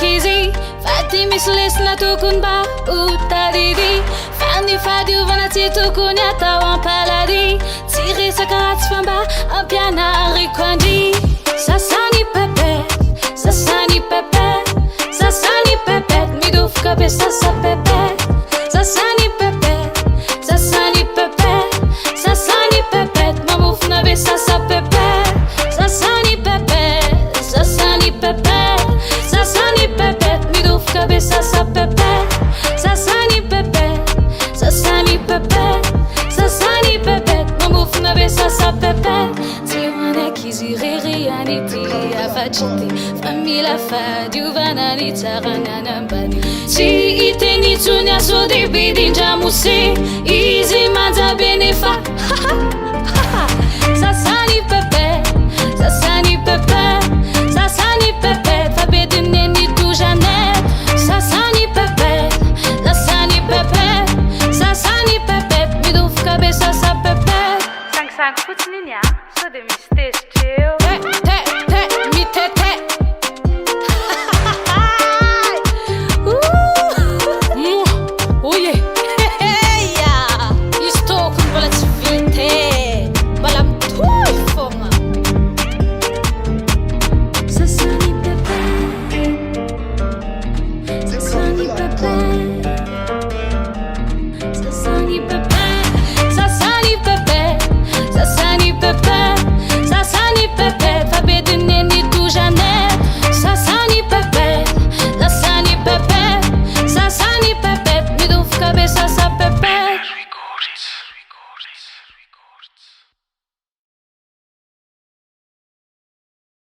easy Fatti mislesna tokony mba ho tadidy Fanny fadiovana tsy tokony atao ampalady Tsy resaka ratsy fa mba ampianariko andry Sasany pepet Midofoka be sasa pepet Sasany pepet Mamofona be sasa pepet Sasany pepet Midofoka be sasa pepet Sasany pepet Mamofona be sasa pepet Tsy hoanak izy rery ity afatsy ty Fa mila fadiovana ny tsara nanambady Tsy hiteny tsony asody bidindra mose Izy manjabeny fa Sasa